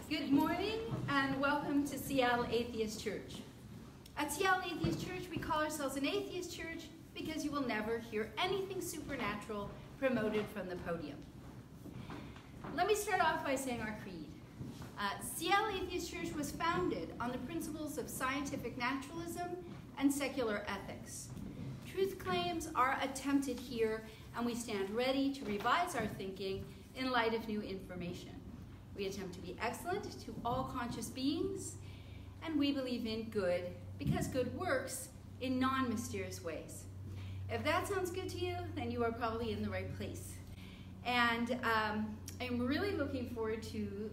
Good morning and welcome to Seattle Atheist Church. At Seattle Atheist Church, we call ourselves an atheist church because you will never hear anything supernatural promoted from the podium. Let me start off by saying our creed. Seattle Atheist Church was founded on the principles of scientific naturalism and secular ethics. Truth claims are attempted here, and we stand ready to revise our thinking in light of new information. We attempt to be excellent to all conscious beings, and we believe in good because good works in non-mysterious ways. If that sounds good to you, then you are probably in the right place. And I'm really looking forward to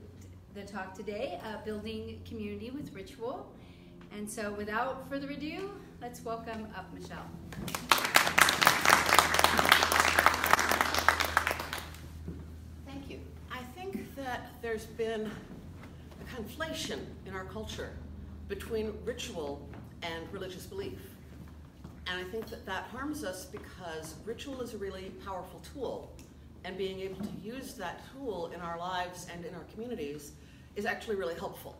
the talk today, Building Community with Ritual. And so without further ado, let's welcome up Michelle. Thank you. I think that there's been a conflation in our culture between ritual and religious belief. And I think that that harms us because ritual is a really powerful tool, and being able to use that tool in our lives and in our communities is actually really helpful.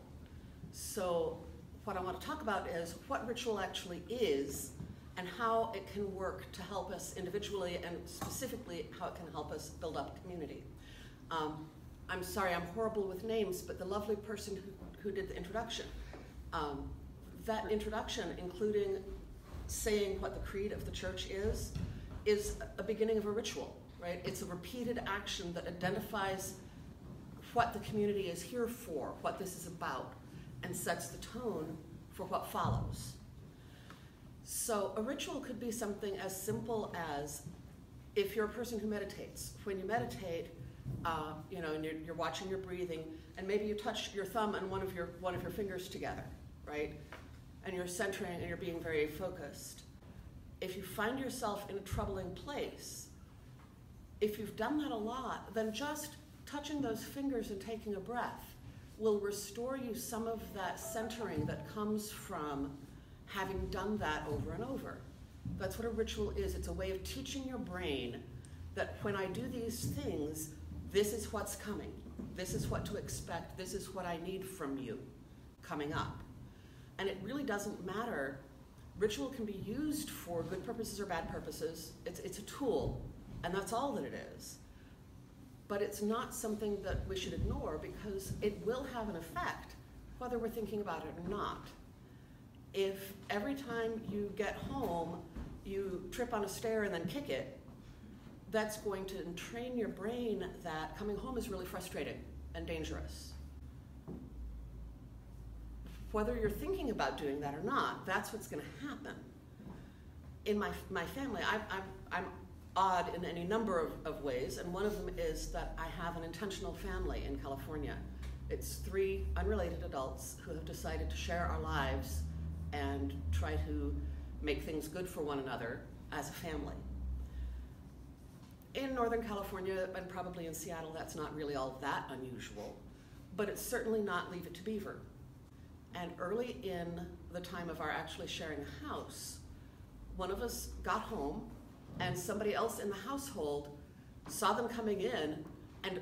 So what I want to talk about is what ritual actually is and how it can work to help us individually, and specifically how it can help us build up a community. I'm sorry, I'm horrible with names, but the lovely person who did the introduction, that introduction, including saying what the creed of the church is a beginning of a ritual, right? It's a repeated action that identifies what the community is here for, what this is about, and sets the tone for what follows. So a ritual could be something as simple as, if you're a person who meditates, when you meditate, and you're watching your breathing, and maybe you touch your thumb and one of your fingers together, right? And you're centering and you're being very focused. If you find yourself in a troubling place, if you've done that a lot, then just touching those fingers and taking a breath will restore you some of that centering that comes from having done that over and over. That's what a ritual is. It's a way of teaching your brain that when I do these things, this is what's coming. This is what to expect. This is what I need from you coming up. And it really doesn't matter. Ritual can be used for good purposes or bad purposes. It's a tool, and that's all that it is. But it's not something that we should ignore because it will have an effect, whether we're thinking about it or not. If every time you get home, you trip on a stair and then kick it, that's going to entrain your brain that coming home is really frustrating and dangerous. Whether you're thinking about doing that or not, that's what's going to happen. In my family, I'm odd in any number of ways, and one of them is that I have an intentional family in California. It's 3 unrelated adults who have decided to share our lives and try to make things good for one another as a family. In Northern California, and probably in Seattle, that's not really all that unusual, but it's certainly not Leave It to Beaver. And early in the time of our actually sharing a house, one of us got home and somebody else in the household saw them coming in and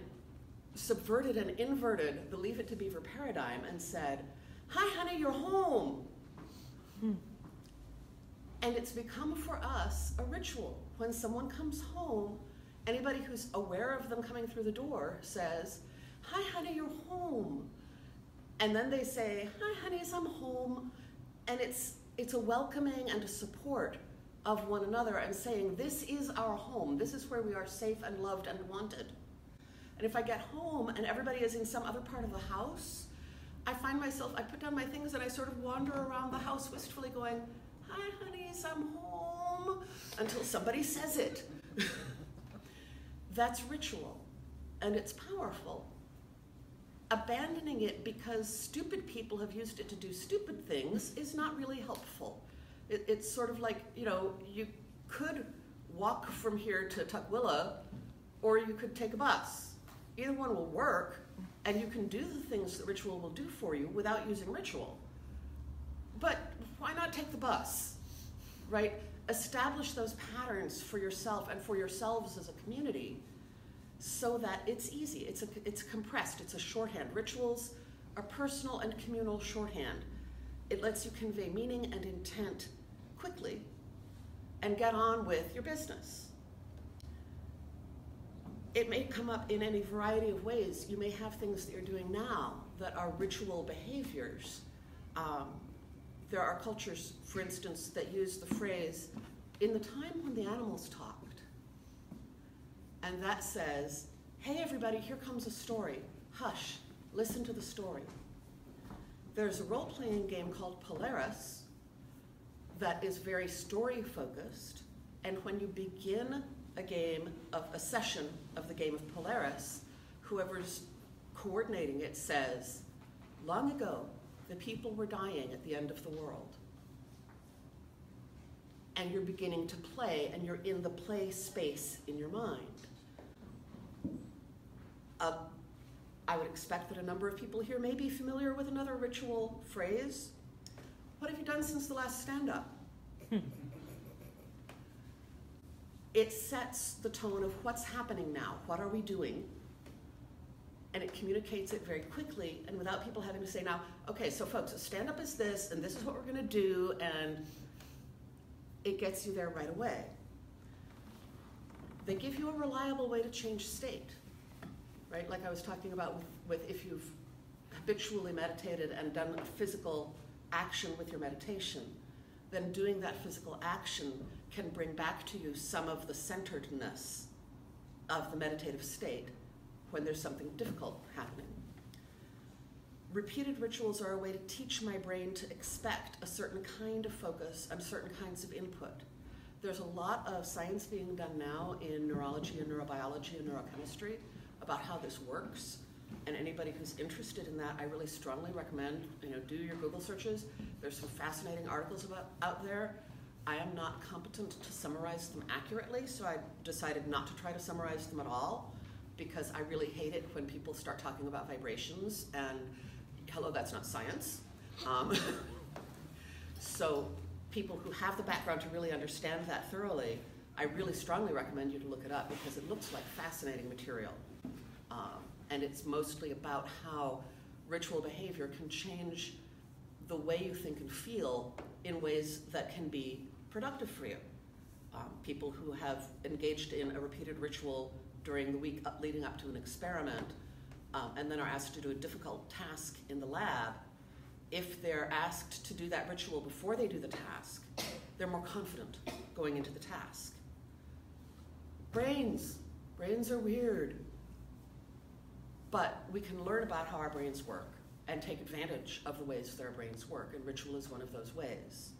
subverted and inverted the Leave It to Beaver paradigm and said, "Hi, honey, you're home." And it's become for us a ritual. When someone comes home, anybody who's aware of them coming through the door says, "Hi, honey, you're home." And then they say, "Hi, honeys, I'm home." And it's a welcoming and a support of one another and saying, this is our home. This is where we are safe and loved and wanted. And if I get home and everybody is in some other part of the house, I find myself, I put down my things and I sort of wander around the house wistfully going, "Hi, honeys, I'm home," until somebody says it. That's ritual, and it's powerful. Abandoning it because stupid people have used it to do stupid things is not really helpful. It's sort of like, you could walk from here to Tukwila, or you could take a bus. Either one will work, and you can do the things that ritual will do for you without using ritual. But why not take the bus, right? Establish those patterns for yourself and for yourselves as a community so that it's easy. It's compressed. It's a shorthand. Rituals are personal and communal shorthand. It lets you convey meaning and intent quickly and get on with your business. It may come up in any variety of ways. You may have things that you're doing now that are ritual behaviors. There are cultures, for instance, that use the phrase, "in the time when the animals talked." And that says, hey everybody, here comes a story. Hush, listen to the story. There's a role-playing game called Polaris that is very story-focused, and when you begin a session of the game of Polaris, whoever's coordinating it says, long ago, the people were dying at the end of the world. And you're beginning to play, and you're in the play space in your mind. I would expect that a number of people here may be familiar with another ritual phrase. What have you done since the last stand-up? It sets the tone of what's happening now, what are we doing? And it communicates it very quickly and without people having to say, now, okay, so folks, a stand-up is this, and this is what we're gonna do, and it gets you there right away. They give you a reliable way to change state, right? Like I was talking about with if you've habitually meditated and done a physical action with your meditation, then doing that physical action can bring back to you some of the centeredness of the meditative state when there's something difficult happening. Repeated rituals are a way to teach my brain to expect a certain kind of focus and certain kinds of input. There's a lot of science being done now in neurology and neurobiology and neurochemistry about how this works. And anybody who's interested in that, I really strongly recommend, do your Google searches. There's some fascinating articles out there. I am not competent to summarize them accurately, so I decided not to try to summarize them at all, because I really hate it when people start talking about vibrations, and hello, that's not science. So people who have the background to really understand that thoroughly, I really strongly recommend you to look it up, because it looks like fascinating material. And it's mostly about how ritual behavior can change the way you think and feel in ways that can be productive for you. People who have engaged in a repeated ritual during the week leading up to an experiment, and then are asked to do a difficult task in the lab, if they're asked to do that ritual before they do the task, they're more confident going into the task. Brains are weird. But we can learn about how our brains work and take advantage of the ways that our brains work, and ritual is one of those ways.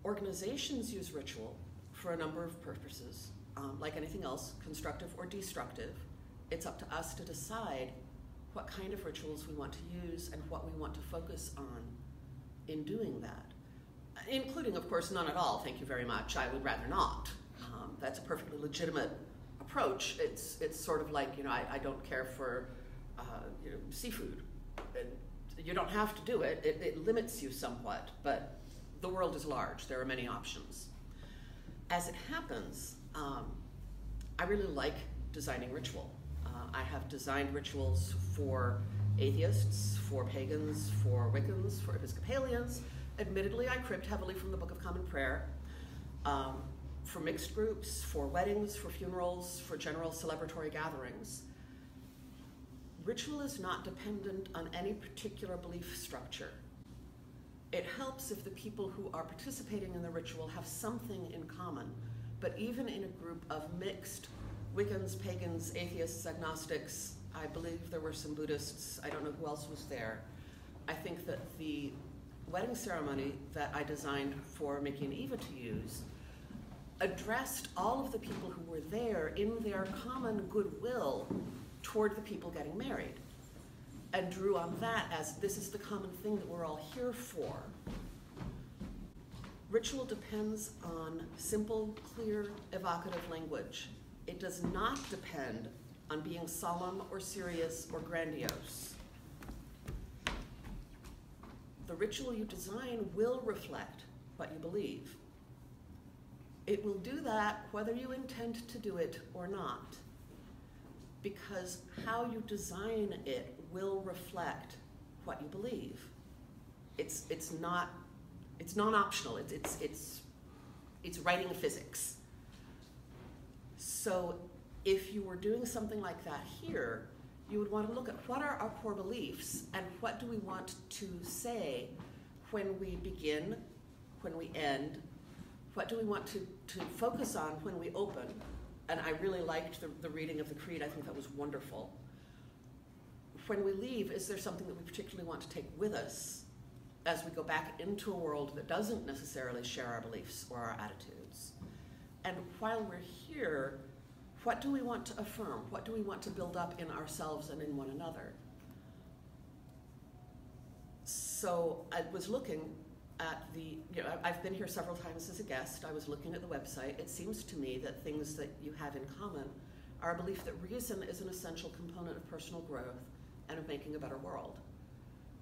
Organizations use ritual for a number of purposes. Like anything else, constructive or destructive, it's up to us to decide what kind of rituals we want to use and what we want to focus on in doing that. Including, of course, none at all, thank you very much, I would rather not. That's a perfectly legitimate approach. It's sort of like, I don't care for seafood. You don't have to do it. It limits you somewhat, but the world is large. There are many options. As it happens, I really like designing ritual. I have designed rituals for atheists, for pagans, for Wiccans, for Episcopalians. Admittedly, I cribbed heavily from the Book of Common Prayer. For mixed groups, for weddings, for funerals, for general celebratory gatherings. Ritual is not dependent on any particular belief structure. It helps if the people who are participating in the ritual have something in common, but even in a group of mixed Wiccans, pagans, atheists, agnostics, I believe there were some Buddhists, I don't know who else was there. I think that the wedding ceremony that I designed for Mickey and Eva to use addressed all of the people who were there in their common goodwill toward the people getting married, and drew on that as this is the common thing that we're all here for. Ritual depends on simple, clear, evocative language. It does not depend on being solemn or serious or grandiose. The ritual you design will reflect what you believe. It will do that whether you intend to do it or not. because how you design it will reflect what you believe. It's non-optional. It's writing physics. So if you were doing something like that here, you would want to look at what are our core beliefs and what do we want to say when we begin, when we end, what do we want to focus on when we open. And I really liked the reading of the Creed. I think that was wonderful. When we leave, is there something that we particularly want to take with us as we go back into a world that doesn't necessarily share our beliefs or our attitudes? And while we're here, what do we want to affirm? What do we want to build up in ourselves and in one another? So I was looking at I've been here several times as a guest. I was looking at the website. It seems to me that things that you have in common are a belief that reason is an essential component of personal growth and of making a better world.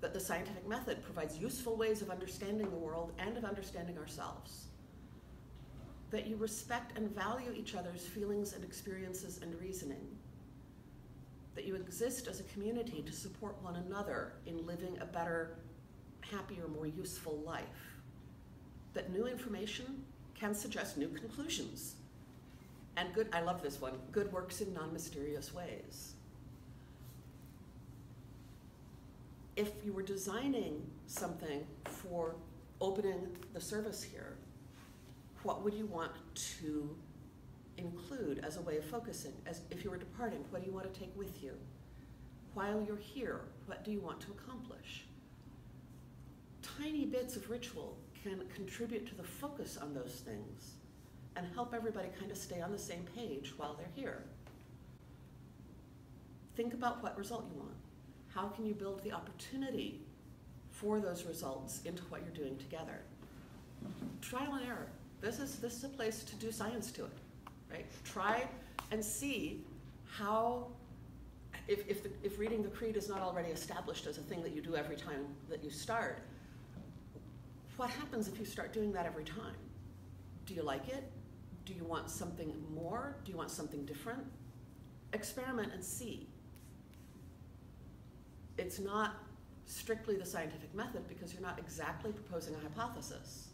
That the scientific method provides useful ways of understanding the world and of understanding ourselves. That you respect and value each other's feelings and experiences and reasoning. That you exist as a community to support one another in living a better, happier, more useful life. That new information can suggest new conclusions. And I love this one, good works in non-mysterious ways. If you were designing something for opening the service here, what would you want to include as a way of focusing? As if you were departing, what do you want to take with you? While you're here, what do you want to accomplish? Tiny bits of ritual can contribute to the focus on those things and help everybody kind of stay on the same page while they're here. Think about what result you want. How can you build the opportunity for those results into what you're doing together? Trial and error. This is a place to do science to it, right? Try and see how, if reading the Creed is not already established as a thing that you do every time that you start, what happens if you start doing that every time? Do you like it? Do you want something more? Do you want something different? Experiment and see. It's not strictly the scientific method because you're not exactly proposing a hypothesis.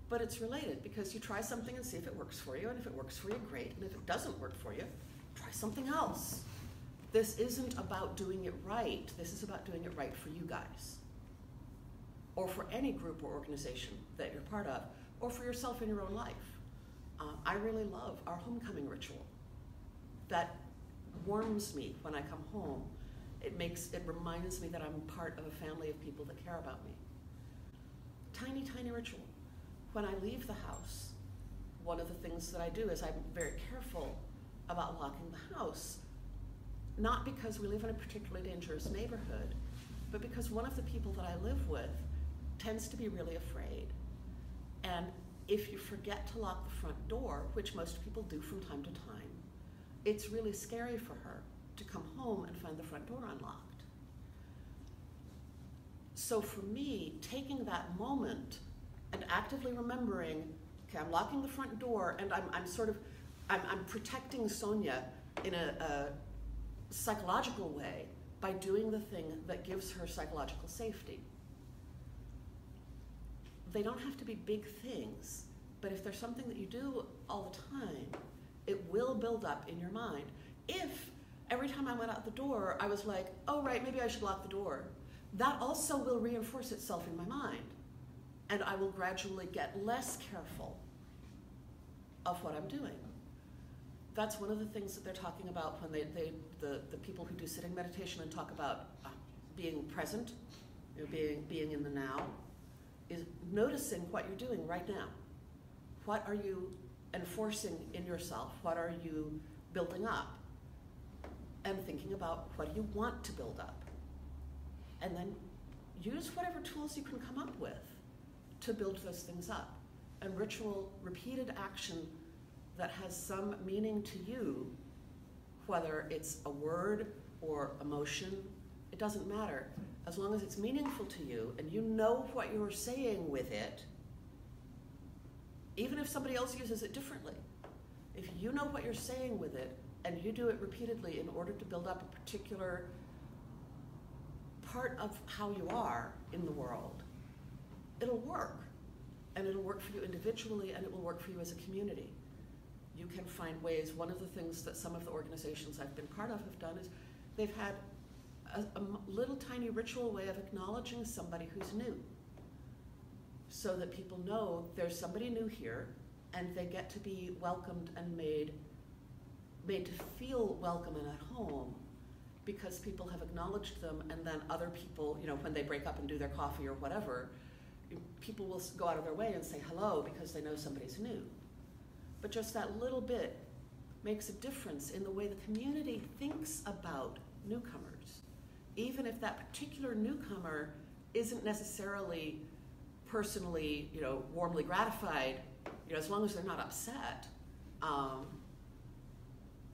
But it's related because you try something and see if it works for you, and if it works for you, great. And if it doesn't work for you, try something else. This isn't about doing it right. This is about doing it right for you guys. Or for any group or organization that you're part of, or for yourself in your own life. I really love our homecoming ritual. That warms me when I come home. It reminds me that I'm part of a family of people that care about me. Tiny, tiny ritual. When I leave the house, one of the things that I do is I'm very careful about locking the house, not because we live in a particularly dangerous neighborhood, but because one of the people that I live with tends to be really afraid. And if you forget to lock the front door, which most people do from time to time, it's really scary for her to come home and find the front door unlocked. So for me, taking that moment and actively remembering, okay, I'm locking the front door and I'm protecting Sonia in a psychological way by doing the thing that gives her psychological safety. They don't have to be big things, but if there's something that you do all the time, it will build up in your mind. If every time I went out the door, I was like, oh right, maybe I should lock the door, that also will reinforce itself in my mind. And I will gradually get less careful of what I'm doing. That's one of the things that they're talking about when the people who do sitting meditation and talk about being present, being in the now, is noticing what you're doing right now. What are you enforcing in yourself? What are you building up? And thinking about what you want to build up. And then use whatever tools you can come up with to build those things up. And ritual, repeated action that has some meaning to you, whether it's a word or emotion, it doesn't matter. As long as it's meaningful to you and you know what you're saying with it, even if somebody else uses it differently, if you know what you're saying with it, and you do it repeatedly in order to build up a particular part of how you are in the world, it'll work. And it'll work for you individually, and it will work for you as a community. You can find ways. One of the things that some of the organizations I've been part of have done is they've had a little tiny ritual way of acknowledging somebody who's new, so that people know there's somebody new here, and they get to be welcomed and made to feel welcome and at home, because people have acknowledged them, and then other people, when they break up and do their coffee or whatever, people will go out of their way and say hello because they know somebody's new. But just that little bit makes a difference in the way the community thinks about newcomers. Even if that particular newcomer isn't necessarily personally, warmly gratified, as long as they're not upset,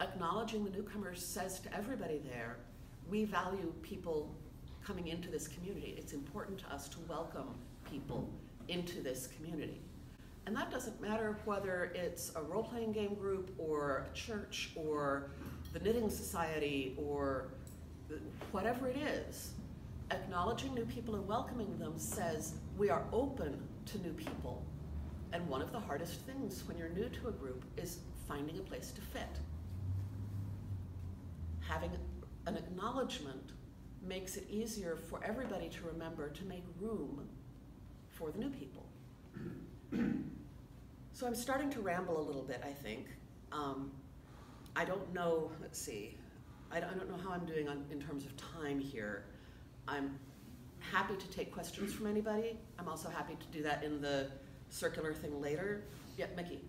acknowledging the newcomers says to everybody there, we value people coming into this community. It's important to us to welcome people into this community. And that doesn't matter whether it's a role-playing game group or a church or the knitting society or whatever it is. Acknowledging new people and welcoming them says we are open to new people. And one of the hardest things when you're new to a group is finding a place to fit. Having an acknowledgement makes it easier for everybody to remember to make room for the new people. So I'm starting to ramble a little bit, I think. I don't know, let's see. I don't know how I'm doing in terms of time here. I'm happy to take questions from anybody. I'm also happy to do that in the circular thing later. Yeah, Mickey.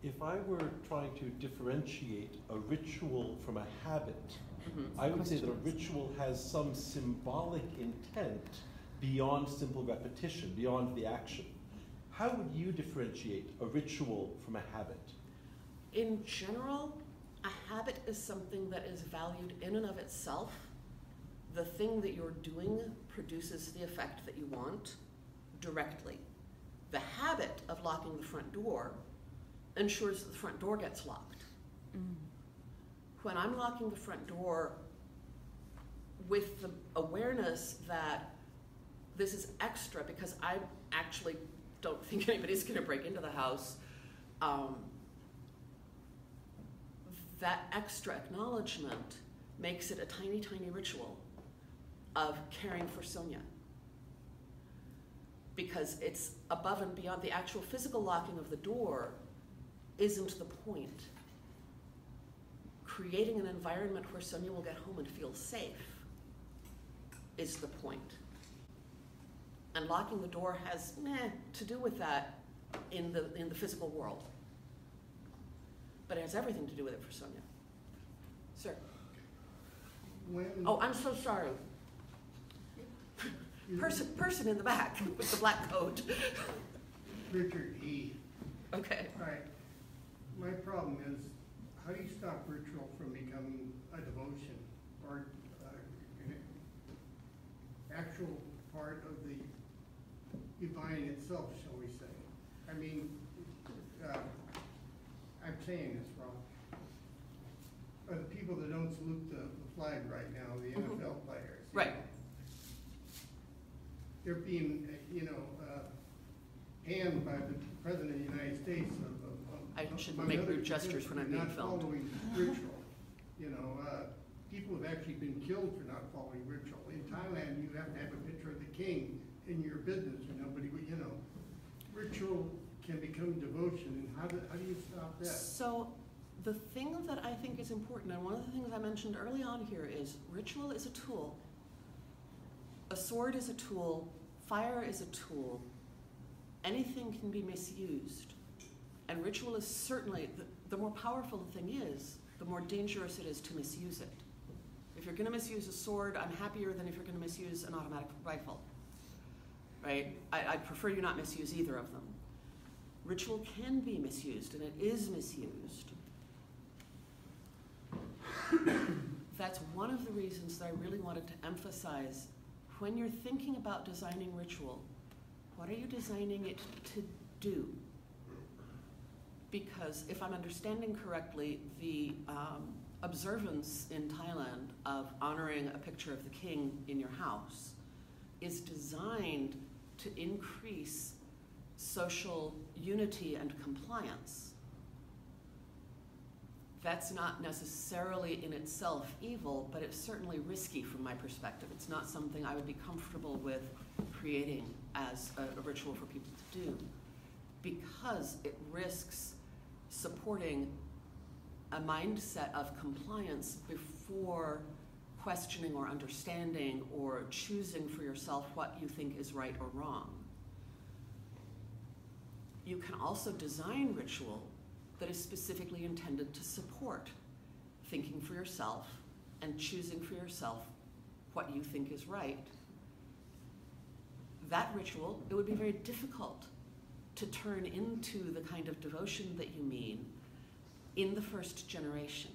If I were trying to differentiate a ritual from a habit, I would say that a ritual has some symbolic intent beyond simple repetition, beyond the action. How would you differentiate a ritual from a habit? In general, a habit is something that is valued in and of itself. The thing that you're doing produces the effect that you want directly. The habit of locking the front door ensures that the front door gets locked. When I'm locking the front door with the awareness that this is extra because I actually don't think anybody's going to break into the house, that extra acknowledgement makes it a tiny, tiny ritual of caring for Sonia. Because it's above and beyond the actual physical locking of the door isn't the point. Creating an environment where Sonia will get home and feel safe is the point. And locking the door has to do with that in the physical world. But it has everything to do with it for Sonia. Sir. Oh, I'm so sorry. Person in the back with the black coat. Richard E. Okay. All right. My problem is, how do you stop ritual from becoming a devotion or an actual part of the divine itself, shall we say? I mean, I'm saying this wrong. The people that don't salute the flag right now, the NFL players. Right. They're being, banned by the President of the United States. I shouldn't make rude gestures when I'm being filmed. Not following ritual. People have actually been killed for not following ritual. In Thailand, you have to have a picture of the king in your business, or nobody would, Ritual can become devotion, and how do you stop that? So the thing that I think is important, and one of the things I mentioned early on here is ritual is a tool. A sword is a tool. Fire is a tool. Anything can be misused. And ritual is certainly, the more powerful the thing is, the more dangerous it is to misuse it. If you're going to misuse a sword, I'm happier than if you're going to misuse an automatic rifle. Right? I'd prefer you not misuse either of them. Ritual can be misused, and it is misused. That's one of the reasons that I really wanted to emphasize, when you're thinking about designing ritual, what are you designing it to do? because if I'm understanding correctly, the observance in Thailand of honoring a picture of the king in your house is designed to increase social unity and compliance. That's not necessarily in itself evil, but it's certainly risky from my perspective. It's not something I would be comfortable with creating as a ritual for people to do, because it risks supporting a mindset of compliance before questioning or understanding or choosing for yourself what you think is right or wrong. You can also design ritual that is specifically intended to support thinking for yourself and choosing for yourself what you think is right. That ritual, it would be very difficult to turn into the kind of devotion that you mean in the first generation.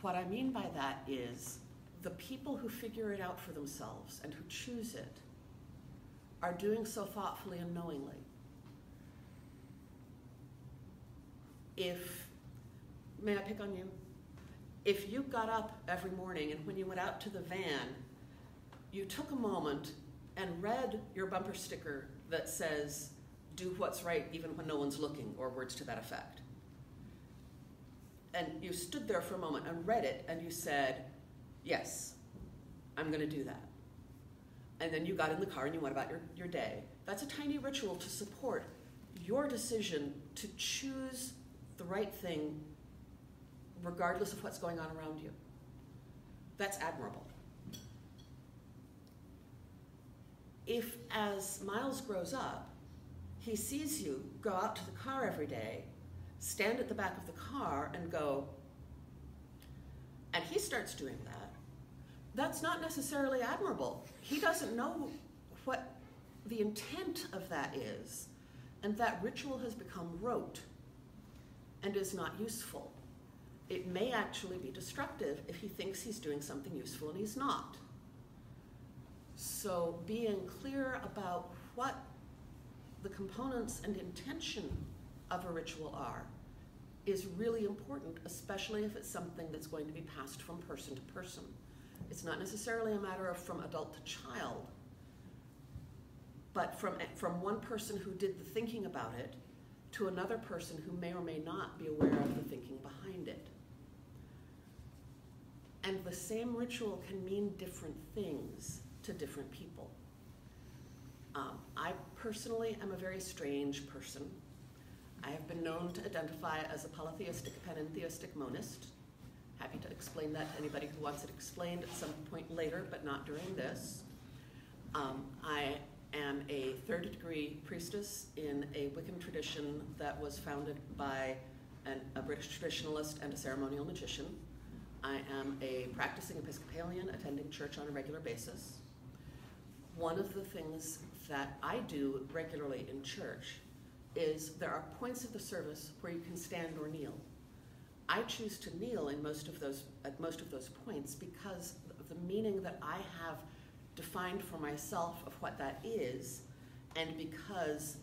What I mean by that is the people who figure it out for themselves and who choose it are doing so thoughtfully and knowingly. May I pick on you? If you got up every morning and when you went out to the van, you took a moment and read your bumper sticker that says, "Do what's right even when no one's looking," or words to that effect. And you stood there for a moment and read it and you said, "Yes, I'm going to do that." And then you got in the car and you went about your day. That's a tiny ritual to support your decision to choose the right thing regardless of what's going on around you. That's admirable. If, as Miles grows up, he sees you go out to the car every day, stand at the back of the car and go, and he starts doing that, that's not necessarily admirable. He doesn't know what the intent of that is, and that ritual has become rote and is not useful. It may actually be destructive if he thinks he's doing something useful and he's not. So being clear about what the components and intention of a ritual are is really important, especially if it's something that's going to be passed from person to person. It's not necessarily a matter of from adult to child, but from one person who did the thinking about it to another person who may or may not be aware of the thinking behind it. And the same ritual can mean different things to different people. I personally am a very strange person. I have been known to identify as a polytheistic panentheistic monist. Happy to explain that to anybody who wants it explained at some point later, but not during this. I am a third-degree priestess in a Wiccan tradition that was founded by a British traditionalist and a ceremonial magician. I am a practicing Episcopalian attending church on a regular basis. One of the things that I do regularly in church is there are points of the service where you can stand or kneel. I choose to kneel at most of those points because of the meaning that I have defined for myself of what that is, and because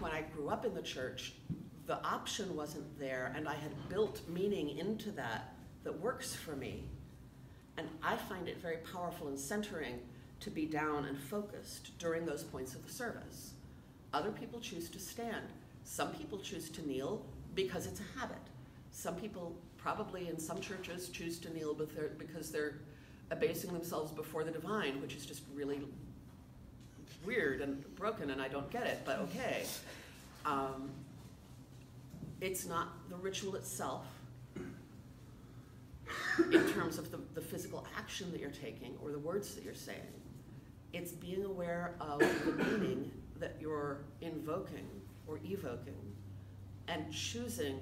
when I grew up in the church, the option wasn't there, and I had built meaning into that works for me. And I find it very powerful and centering to be down and focused during those points of the service. Other people choose to stand. Some people choose to kneel because it's a habit. Some people, probably in some churches, choose to kneel because they're abasing themselves before the divine, which is just really weird and broken, and I don't get it, but okay. It's not the ritual itself in terms of the physical action that you're taking or the words that you're saying. It's being aware of the meaning that you're invoking or evoking and choosing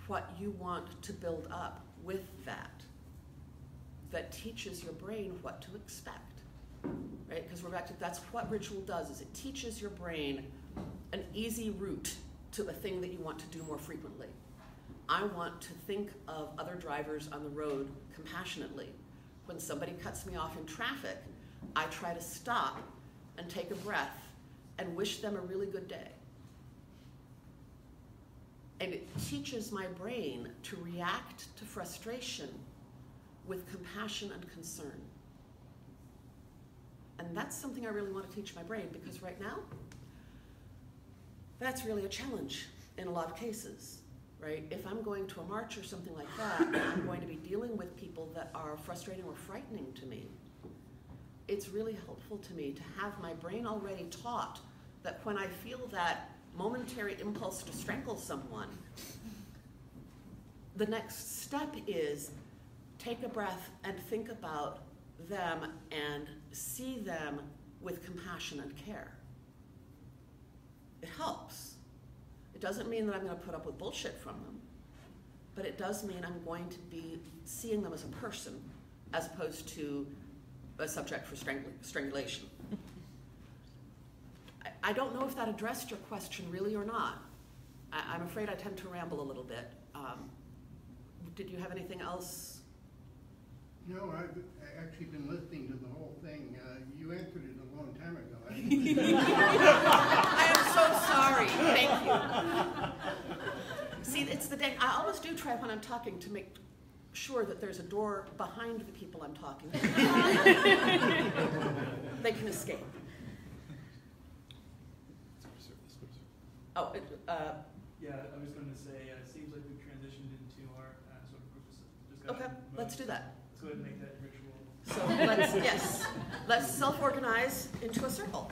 what you want to build up with that teaches your brain what to expect, right? Because we're back to, that's what ritual does, is it teaches your brain an easy route to a thing that you want to do more frequently. I want to think of other drivers on the road compassionately. When somebody cuts me off in traffic, I try to stop and take a breath and wish them a really good day. And it teaches my brain to react to frustration with compassion and concern. And that's something I really want to teach my brain, because right now, that's really a challenge in a lot of cases, right? If I'm going to a march or something like that, and I'm going to be dealing with people that are frustrating or frightening to me, it's really helpful to me to have my brain already taught that when I feel that momentary impulse to strangle someone, the next step is take a breath and think about them and see them with compassion and care. It helps. It doesn't mean that I'm going to put up with bullshit from them, but it does mean I'm going to be seeing them as a person as opposed to a subject for strangulation. I don't know if that addressed your question really or not. I'm afraid I tend to ramble a little bit. Did you have anything else? No, I've actually been listening to the whole thing. You answered it a long time ago. I am so sorry. Thank you. See, it's the day. I always do try when I'm talking to make sure that there's a door behind the people I'm talking to. They can escape. Oh, yeah, I was going to say, it seems like we've transitioned into our sort of group discussion. okay, let's do that. Let's go ahead and make that ritual. So let's self-organize into a circle.